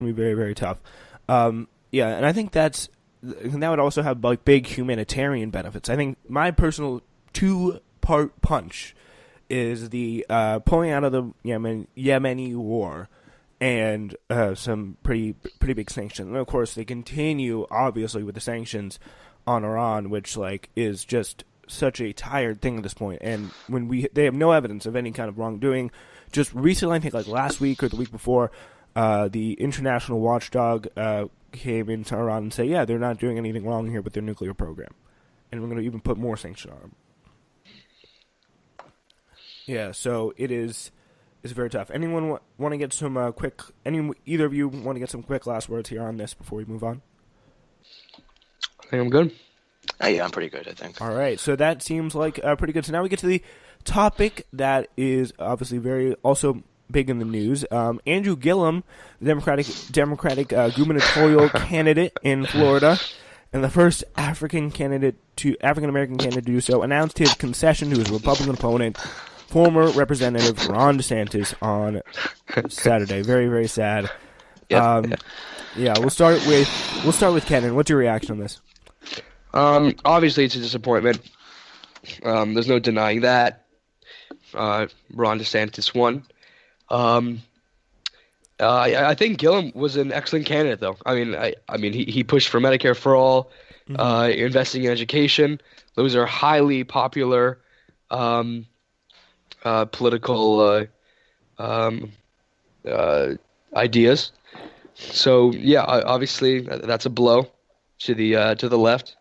Be very, very tough. Yeah, and I think that would also have like big humanitarian benefits. I think my personal two-part punch is the pulling out of the Yemeni war and some pretty big sanctions. And of course, they continue obviously with the sanctions on Iran, which like is just such a tired thing at this point. And when they have no evidence of any kind of wrongdoing. Just recently, I think like last week or the week before, the international watchdog came into Iran and say, yeah, they're not doing anything wrong here with their nuclear program, and we're going to even put more sanctions on them. Yeah, so it's very tough. Anyone want to get some quick? Either of you want to get some quick last words here on this before we move on? I think I'm good. Yeah, I'm pretty good, I think. All right, so that seems like pretty good. So now we get to the topic that is obviously very also big in the news. Andrew Gillum, the Democratic gubernatorial candidate in Florida, and the first African American candidate to do so, announced his concession to his Republican opponent, former Representative Ron DeSantis, on Saturday. Very, very sad. Yep. Yeah, we'll start with Kenan. What's your reaction on this? Obviously, it's a disappointment. There's no denying that. Ron DeSantis won. I think Gillum was an excellent candidate, though. I mean, he pushed for Medicare for all, investing in education. Those are highly popular political ideas. So yeah, obviously that's a blow to the left.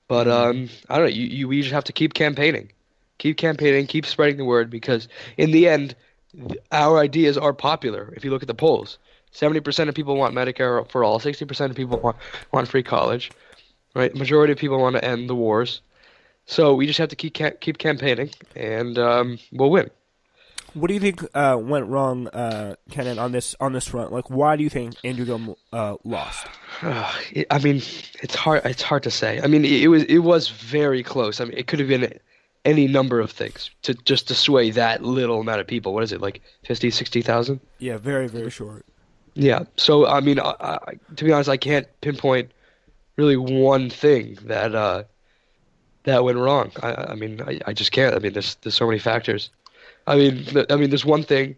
But I don't know. We just have to keep campaigning, keep spreading the word, because in the end, our ideas are popular. If you look at the polls, 70% of people want Medicare for all, 60% of people want free college, right? Majority of people want to end the wars. So we just have to keep campaigning, and we'll win. What do you think went wrong, Kenan, on this front? Like, why do you think Andrew Gillum lost? I mean, it's hard to say. I mean, it was very close. I mean, it could have been any number of things to sway that little amount of people. What is it, like 50, 60,000? Yeah, very, very short. Yeah. So I mean, to be honest, I can't pinpoint really one thing that went wrong. I mean, I just can't. I mean, there's so many factors. I mean, there's one thing.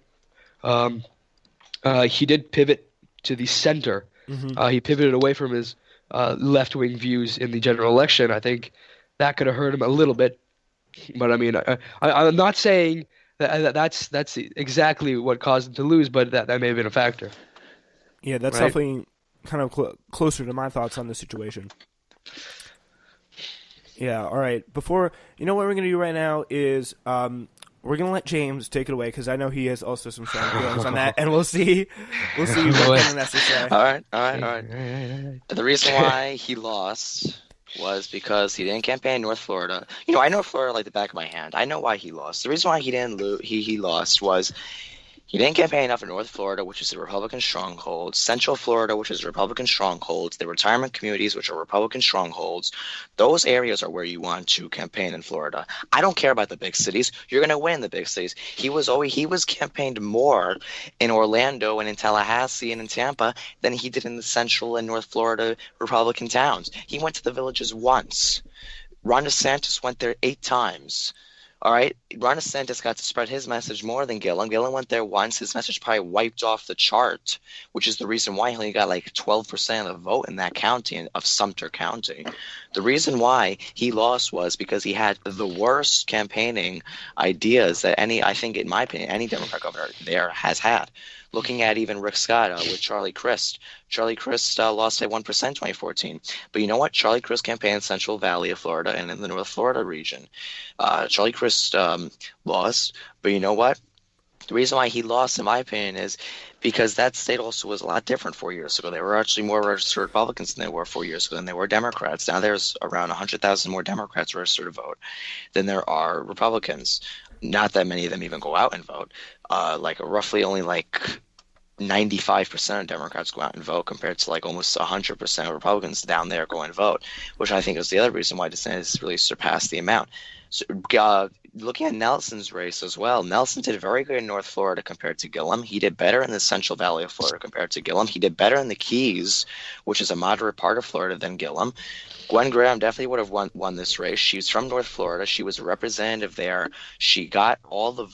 He did pivot to the center. Mm-hmm. He pivoted away from his left-wing views in the general election. I think that could have hurt him a little bit. But I mean, I'm not saying that's exactly what caused him to lose, but that may have been a factor. Yeah, that's right? Definitely kind of closer to my thoughts on the situation. Yeah, all right. What we're going to do right now is we're going to let James take it away, because I know he has also some strong feelings on that, and we'll see what Kenan has to say. All right. The reason why he lost was because he didn't campaign in North Florida. You know, I know Florida like the back of my hand. I know why he lost. The reason why he lost was he didn't campaign enough in North Florida, which is a Republican stronghold, Central Florida, which is a Republican stronghold, the retirement communities, which are Republican strongholds. Those areas are where you want to campaign in Florida. I don't care about the big cities. You're going to win the big cities. He was campaigned more in Orlando and in Tallahassee and in Tampa than he did in the Central and North Florida Republican towns. He went to the villages once. Ron DeSantis went there 8 times. All right, Ron DeSantis got to spread his message more than Gillum. Gillum went there once. His message probably wiped off the chart, which is the reason why he only got like 12% of the vote in that county, of Sumter County. The reason why he lost was because he had the worst campaigning ideas that I think, in my opinion, any Democrat governor there has had. Looking at even Rick Scott with Charlie Crist. Charlie Crist lost by 1% in 2014. But you know what? Charlie Crist campaigned in Central Valley of Florida and in the North Florida region. Charlie Crist lost. But you know what? The reason why he lost, in my opinion, is because that state also was a lot different 4 years ago. There were actually more registered Republicans than there were 4 years ago, than there were Democrats. Now there's around 100,000 more Democrats registered to vote than there are Republicans. Not that many of them even go out and vote. Roughly only 95% of Democrats go out and vote, compared to like almost 100% of Republicans down there go and vote, which I think is the other reason why DeSantis really surpassed the amount. So, looking at Nelson's race as well, Nelson did very good in North Florida compared to Gillum. He did better in the Central Valley of Florida compared to Gillum. He did better in the Keys, which is a moderate part of Florida, than Gillum. Gwen Graham definitely would have won this race. She's from North Florida. She was a representative there. She got all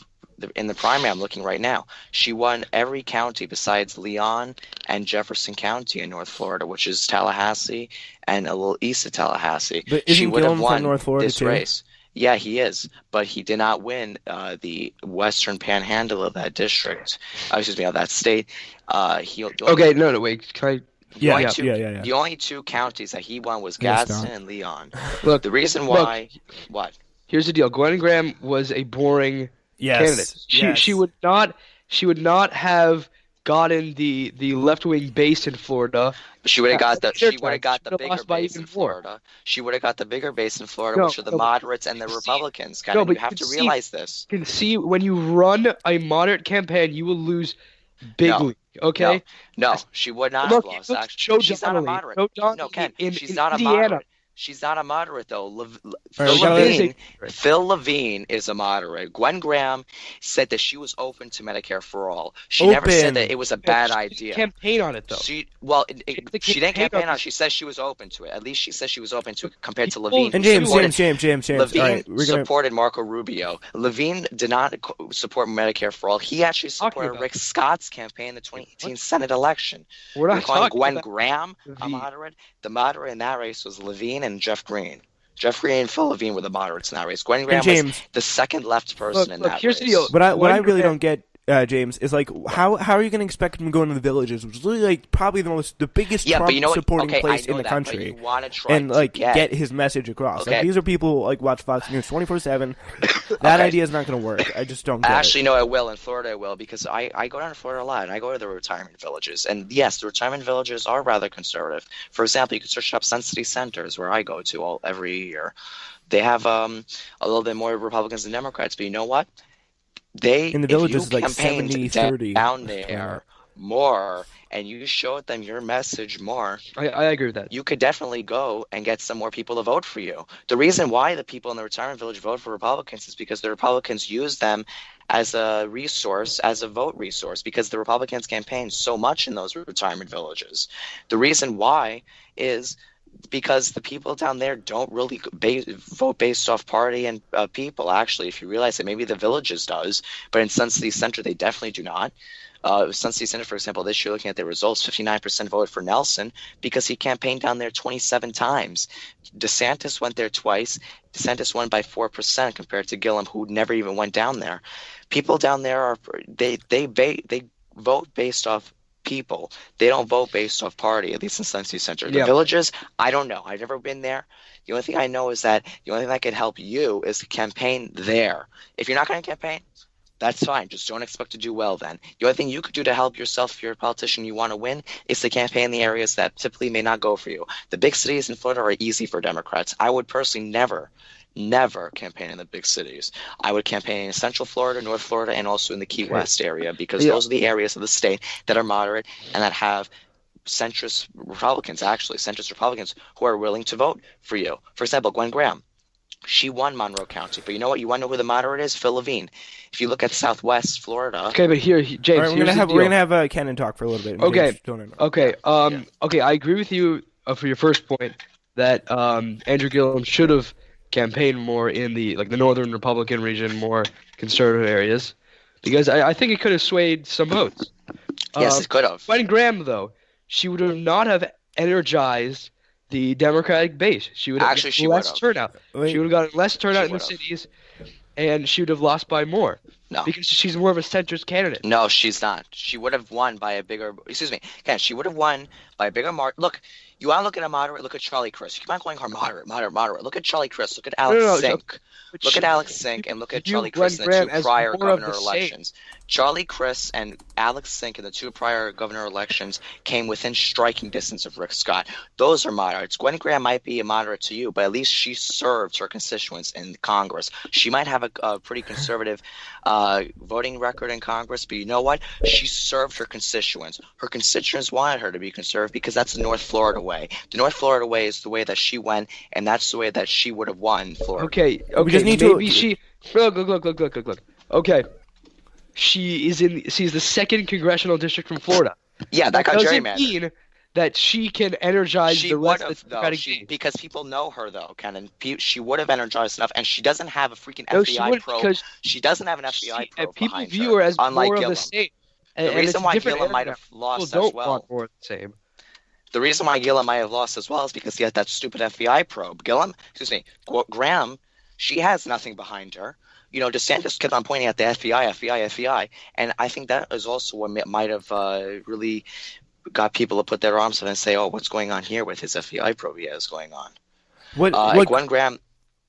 in the primary I'm looking right now, she won every county besides Leon and Jefferson County in North Florida, which is Tallahassee and a little east of Tallahassee. But she would have Gillum won from North Florida this too? race. Yeah, he is, but he did not win the western panhandle of that district. Of that state. Okay, no, wait. Can I? Yeah. The only two counties that he won was Yes, Gadsden Don. and Leon. Look, The reason why, what? here's the deal. Gwen Graham was a boring candidate. Yes. She would not have gotten the left-wing base in Florida. She would have got the She bigger lost by base even in more. Florida. She would have got the bigger base in Florida, No, which are the no, but moderates and the you see- Republicans. No, but You have you to see- realize this. You can see when you run a moderate campaign, you will lose bigly. Okay. No, she would not Look, have lost. look, Actually, Joe she's not a Donnelly. moderate. Joe Donnelly No, Ken, in she's not Indiana. a moderate. She's not a moderate though. right, Phil we gotta- Levine. Phil Levine is a moderate. Gwen Graham said that she was open to Medicare for all. She never said Open. that it was a bad She idea. didn't campaign on it though. She didn't she didn't campaign campaign on on it. it. She says she was open to it. At least she says she was open to it compared to People- Levine. And who James. supported- All Levine right, we're gonna. supported Marco Rubio. Levine did not support Medicare for all. He actually Talking supported about? Rick Scott's campaign in the 2018 Senate election. We're You're not calling talking Gwen about Graham a the- moderate? The moderate in that race was Levine and Jeff Green. Jeff Green and Phil Levine were the moderates in that race. Gwen Graham was James. the second left person in Look, that here's race. the deal. What I Gwen really Graham- don't get, James, is like how are you going to expect him to go into the villages, which is really like probably the biggest Yeah, Trump but you know what? supporting Okay, place I know in the that, country, but you want to try and to like get his message across. Okay. Like these are people like watch Fox News 24/7. That Okay. idea is not going to work. I just don't get Actually, no, I will. In Florida, I will, because I go down to Florida a lot, and I go to the retirement villages. And yes, the retirement villages are rather conservative. For example, you can search up Sun City Centers, where I go to every year. They have a little bit more Republicans than Democrats, but you know what? In the villages, if you it's like campaigned 70-30. down there more, and you showed them your message more, I agree with that. you could definitely go and get some more people to vote for you. The reason why the people in the retirement village vote for Republicans is because the Republicans use them as a resource, as a vote resource, because the Republicans campaign so much in those retirement villages. The reason why is because the people down there don't really vote based off party and people. Actually, if you realize it, maybe the villages does, but in Sun City Center, they definitely do not. Sun City Center, for example, this year, looking at the results, 59% voted for Nelson because he campaigned down there 27 times. DeSantis went there twice. DeSantis won by 4% compared to Gillum, who never even went down there. People down there they vote based off people. They don't vote based off party, at least in Sun City Center. The Yeah. villages, I don't know. I've never been there. The only thing I know is that the only thing that could help you is to campaign there. If you're not going to campaign, that's fine. Just don't expect to do well then. The only thing you could do to help yourself if you're a politician you want to win is to campaign in the areas that typically may not go for you. The big cities in Florida are easy for Democrats. I would personally never campaign in the big cities. I would campaign in Central Florida, North Florida, and also in the Key West area, because those are the areas of the state that are moderate and that have centrist Republicans who are willing to vote for you. For example, Gwen Graham. She won Monroe County, but you know what? You want to know who the moderate is? Phil Levine. If you look at Southwest Florida, Okay, but here, James, All right, here's the we're deal. gonna have Kenan talk for a little bit. and Okay. James, don't interrupt. Okay. Okay. I agree with you for your first point that Andrew Gillum should have campaigned more in the northern Republican region, more conservative areas, because I think it could have swayed some votes. yes, it could have. Gwen Graham, though, she would have not have energized the Democratic base. She would have Actually, she gotten less would've. turnout. Wait. She would have gotten less turnout in the would've. cities, and she would have lost by more. No. Because she's more of a centrist candidate. No, she's not. She would have won by a bigger. Excuse me, Ken. She would have won by a bigger margin. Look, you want to look at a moderate? Look at Charlie Crist. You keep on calling her moderate. Look at Charlie Crist. Look at Alex no, Sink. But Look she- at Alex Sink and look at view Charlie Gwen Crist in the Graham two as prior more of governor the same. elections. Charlie Crist and Alex Sink in the two prior governor elections came within striking distance of Rick Scott. Those are moderates. Gwen Graham might be a moderate to you, but at least she served her constituents in Congress. She might have a pretty conservative voting record in Congress, but you know what? She served her constituents. Her constituents wanted her to be conservative because that's the North Florida way. The North Florida way is the way that she went, and that's the way that she would have won Florida. Okay. We just need maybe to- she. Look. Okay. She's the second congressional district from Florida. Yeah, that got doesn't gerrymandered. mean that she can energize She the would rest of have, the though, Democratic base. because people know her, though, Kenan. She would have energized enough, and she doesn't have a freaking No, she FBI wouldn't, probe. because She doesn't have an FBI and probe people behind view her as unlike more Gillum. of the same. The And reason it's a why different Gillum might area. have lost People as don't well. want more of the same. The reason why Gillum might have lost as well is because he had that stupid FBI probe. Graham, she has nothing behind her. You know, DeSantis kept on pointing at the FBI, and I think that is also what might have really got people to put their arms up and say, "Oh, what's going on here with his FBI probe he has going on?" Gwen Graham,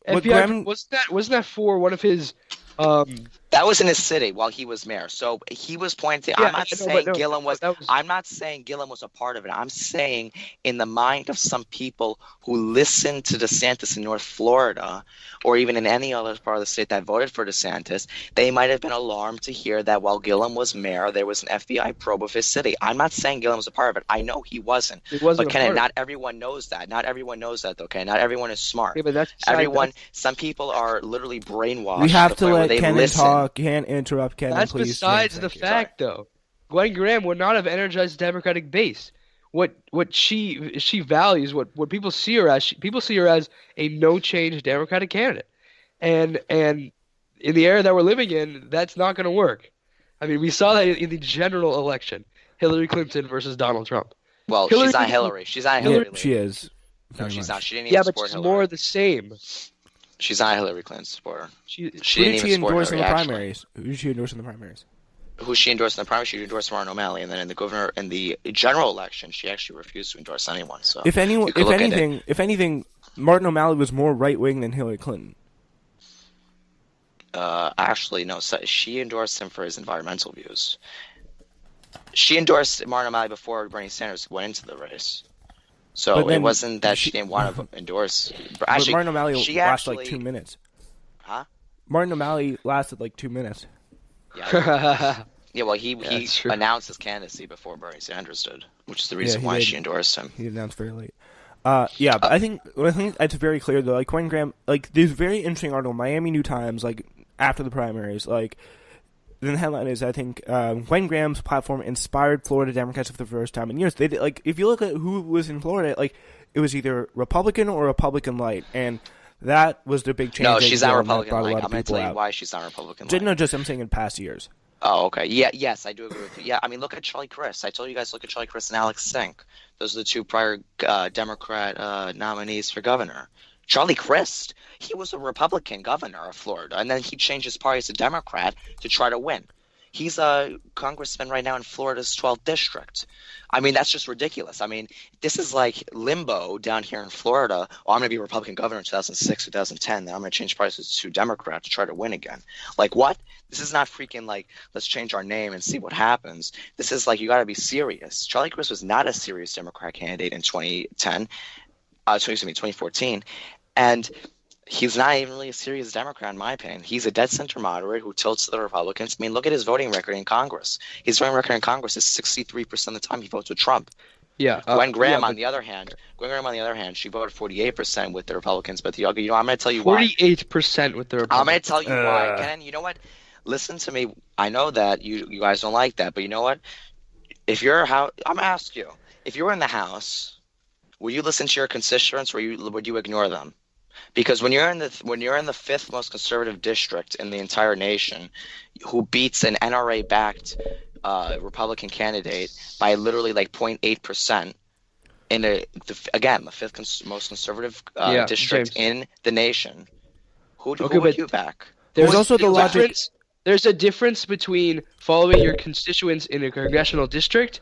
What FBI, Graham- wasn't that for one of his? that was in his city while he was mayor. So he was pointing. Yeah, I'm not I know, saying but no, Gillum was. that was- I'm not saying Gillum was a part of it. I'm saying in the mind of some people who listened to DeSantis in North Florida, or even in any other part of the state that voted for DeSantis, they might have been alarmed to hear that while Gillum was mayor, there was an FBI probe of his city. I'm not saying Gillum was a part of it. I know he wasn't. It wasn't But a part Kenan, of not everyone knows that. Not everyone knows that, though. Okay, not everyone is smart. Yeah, but that's Some people are literally brainwashed. We have the to point where let they Kenan listen. talk. Can't interrupt Kenan, That's please. besides James, the thank you. fact, though. Gwen Graham would not have energized the Democratic base. What she values, what people see her as, people see her as a no change Democratic candidate, and in the era that we're living in, that's not going to work. I mean, we saw that in the general election, Hillary Clinton versus Donald Trump. Well, Hillary she's not Clinton- Hillary. She's not Yeah, Hillary. she is. No, very she's much. not. She didn't even Yeah, but support she's Hillary. more of the same. She's not a Hillary Clinton supporter. She She Who didn't did even she support endorse in the Hillary, actually. primaries? Who did she endorse in the primaries? Who she endorsed in the primary? She endorsed Martin O'Malley, and then in the general election, she actually refused to endorse anyone. So If you could look at it. anything, Martin O'Malley was more right wing than Hillary Clinton. Actually, no. So she endorsed him for his environmental views. She endorsed Martin O'Malley before Bernie Sanders went into the race. So But then it wasn't that she didn't want to endorse. But But actually, Martin O'Malley she lasted actually, like 2 minutes. Huh? Martin O'Malley lasted like 2 minutes. Yeah. Yeah, well, he that's true. announced his candidacy before Bernie Sanders did, which is the reason he why did. she endorsed him. He announced very late. Yeah, but I think it's very clear though. Like Gwen Graham, like there's a very interesting article, Miami New Times, like after the primaries. Like the headline is, I think Gwen Graham's platform inspired Florida Democrats for the first time in years. They did, like if you look at who was in Florida, like it was either Republican or Republican light, and that was the big change. No, they she's did, not and that Republican brought a like. lot I'm of going to people tell you out. why she's not Republican Just, like. no, just I'm saying in past years. Oh, okay. Yeah, yes, I do agree with you. Yeah, I mean, look at Charlie Crist. I told you guys, look at Charlie Crist and Alex Sink. Those are the two prior Democrat nominees for governor. Charlie Crist, he was a Republican governor of Florida, and then he changed his party to Democrat to try to win. He's a congressman right now in Florida's 12th district. I mean, that's just ridiculous. I mean, this is like limbo down here in Florida. Oh, I'm going to be a Republican governor in 2006, 2010. Then I'm going to change parties to Democrat to try to win again. Like, what? This is not freaking like, let's change our name and see what happens. This is like, you got to be serious. Charlie Crist was not a serious Democrat candidate in 2014. And he's not even really a serious Democrat, in my opinion. He's a dead center moderate who tilts to the Republicans. I mean, look at his voting record in Congress. His voting record in Congress is 63% of the time he votes with Trump. Yeah. Gwen Graham, on the other hand, she voted 48% with the Republicans. But I'm going to tell you why. 48% with the Republicans. I'm going to tell you why. Kenan, you know what? Listen to me. I know that you guys don't like that, but you know what? I'm going to ask you. If you were in the House, will you listen to your constituents, or would you ignore them? Because when you're in the fifth most conservative district in the entire nation, who beats an NRA-backed Republican candidate by literally like 0.8%, in the fifth most conservative district in the nation, who would you back? There's also the logic. There's a difference between following your constituents in a congressional district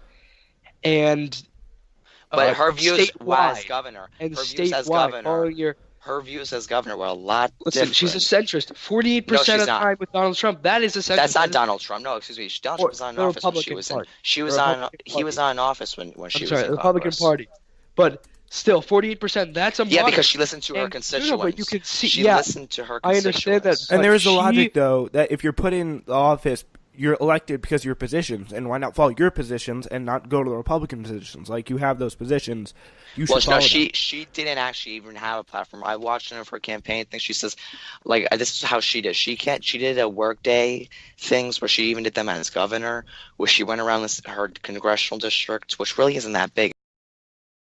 and but her views statewide as governor, and her views as statewide governor, following your. her views as governor were a lot different. She's a centrist. 48% of the time with Donald Trump. That is a centrist. That's not Donald Trump. No, excuse me. Donald Trump was not in office when she was in. He was not in office when she was in the Republican Congress. Party. But still, 48%. That's a Yeah, moderate. because she listened to her constituents. No, but you can see. She yeah, listened to her I constituents. understand that. And there is the she- logic, though, that if you're put in the office, you're elected because of your positions, and why not follow your positions and not go to the Republican positions? Like, you have those positions, you should follow them. She didn't actually even have a platform. I watched one of her campaign things. She says, like, this is how she did. She did a workday things where she even did them as governor, where she went around her congressional district, which really isn't that big.